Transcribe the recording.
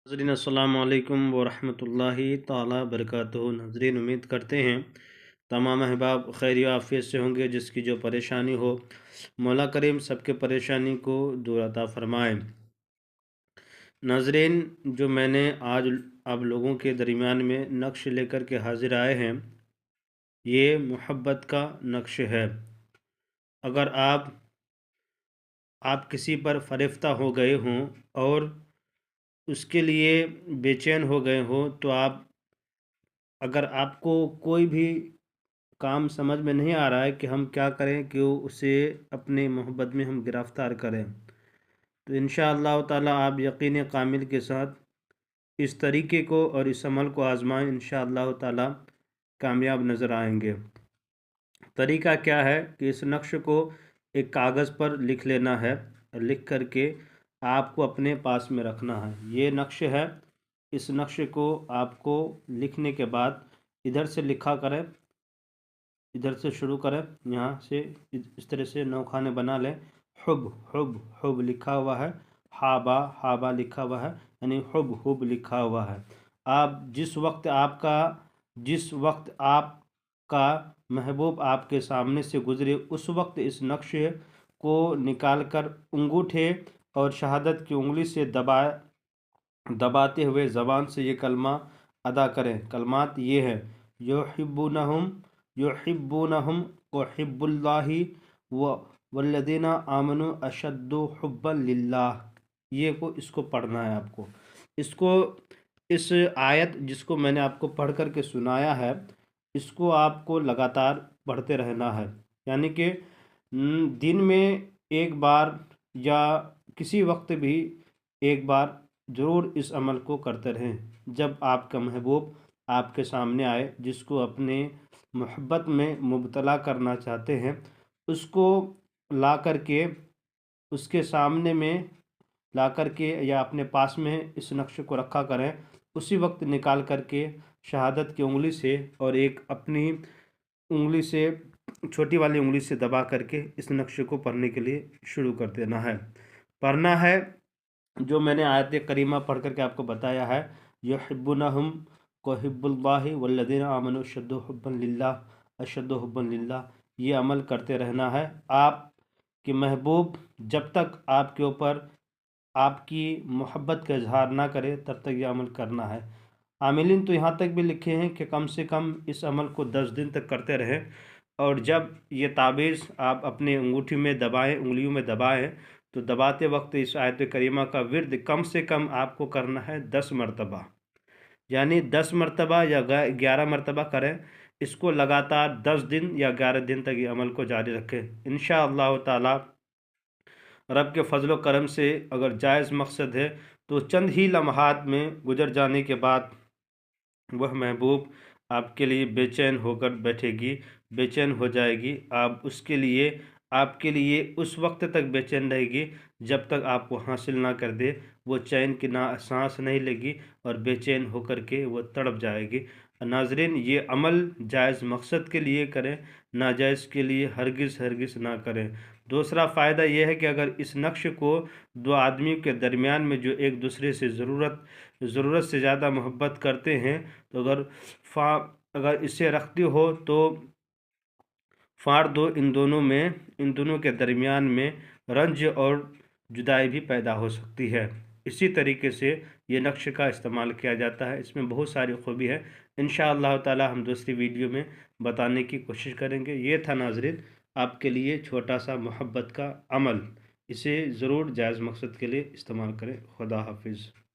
नाज़रीन अस्सलामु अलैकुम वरहमतुल्लाहि ताला बरकातुहू। नाज़रीन, उम्मीद करते हैं तमाम अहबाब खैर आफ़ियत से होंगे। जिसकी जो परेशानी हो, मौला करीम सबके परेशानी को दूर अता फ़रमाए। नाज़रीन, जो मैंने आज आप लोगों के दरमियान में नक्श लेकर के हाज़िर आए हैं, ये मोहब्बत का नक्श है। अगर आप किसी पर फ़रिफ्ता हो गए हों और उसके लिए बेचैन हो गए हो, तो अगर आपको कोई भी काम समझ में नहीं आ रहा है कि हम क्या करें कि उसे अपने मोहब्बत में हम गिरफ़्तार करें, तो इंशाअल्लाह ताला आप यकीन कामिल के साथ इस तरीके को और इस अमल को आज़माएं। इंशाअल्लाह ताला कामयाब नज़र आएंगे। तरीका क्या है कि इस नक्श को एक कागज़ पर लिख लेना है। लिख करके आपको अपने पास में रखना है। ये नक्श है। इस नक्श को आपको लिखने के बाद इधर से लिखा करें, इधर से शुरू करें, यहाँ से इस तरह से नौखाने बना लें। हुब हुब हुब लिखा हुआ है, हाबा हाबा लिखा हुआ है, यानी हुब हुब लिखा हुआ है। आप जिस वक्त आपका महबूब आपके सामने से गुजरे, उस वक्त इस नक्श को निकाल कर अंगूठे और शहादत की उंगली से दबाते हुए ज़बान से ये कलमा अदा करें। कलमात ये है: युहिब्बुनहुम व हिब्बुल्लाहि वल्लज़ीना आमनु अशद्दु हुब्बन लिल्लाह। इसको पढ़ना है आपको। इस आयत जिसको मैंने आपको पढ़ कर के सुनाया है, इसको आपको लगातार पढ़ते रहना है। यानी कि दिन में एक बार या किसी वक्त भी एक बार ज़रूर इस अमल को करते रहें। जब आपका महबूब आपके सामने आए, जिसको अपने मोहब्बत में मुब्तला करना चाहते हैं, उसको ला करके उसके सामने में ला करके या अपने पास में इस नक्श को रखा करें। उसी वक्त निकाल करके शहादत की उंगली से और एक अपनी उंगली से, छोटी वाली उंगली से दबा करके इस नक्श को पढ़ने के लिए शुरू कर देना है। पढ़ना है जो मैंने आयत करीमा पढ़ करके आपको बताया है। युहिब्बुनहुम व हिब्बुल्लाहि वल्लज़ीना आमनु अशद्दु हुब्बन लिल्लाह। ये अमल करते रहना है। आपके महबूब जब तक आपके ऊपर आपकी मोहब्बत का इजहार ना करे, तब तक ये अमल करना है। आमिलीन तो यहाँ तक भी लिखे हैं कि कम से कम इस अमल को 10 दिन तक करते रहें। और जब ये ताबीज़ आप अपने अंगूठी में दबाएं, उंगलियों में दबाएं, तो दबाते वक्त इस आयत करीमा का विर्द कम से कम आपको करना है 10 मरतबा। यानी 10 मरतबा या 11 मरतबा करें। इसको लगातार 10 दिन या 11 दिन तक ये अमल को जारी रखें। इंशाअल्लाह ताला रब के फजल व करम से अगर जायज़ मकसद है, तो चंद ही लम्हात में गुजर जाने के बाद वह महबूब आपके लिए बेचैन होकर बैठेगी, बेचैन हो जाएगी। आपके लिए उस वक्त तक बेचैन रहेगी जब तक आप वो हासिल ना कर दे। वो चैन की ना सांस नहीं लेगी और बेचैन होकर के वो तड़प जाएगी। नाज़रीन, ये अमल जायज़ मकसद के लिए करें, नाजायज़ के लिए हरगिज़ ना करें। दूसरा फ़ायदा यह है कि अगर इस नक्श को दो आदमियों के दरमियान में जो एक दूसरे से ज़रूरत से ज़्यादा मोहब्बत करते हैं, तो अगर इसे रखते हो तो फाड़ दो। इन दोनों के दरमियान में रंज और जुदाई भी पैदा हो सकती है। इसी तरीके से ये नक्श का इस्तेमाल किया जाता है। इसमें बहुत सारी खूबी है। इंशाअल्लाह ताला हम दूसरी वीडियो में बताने की कोशिश करेंगे। ये था नाज़रीन आपके लिए छोटा सा मोहब्बत का अमल। इसे ज़रूर जायज़ मकसद के लिए इस्तेमाल करें। खुदा हाफिज़।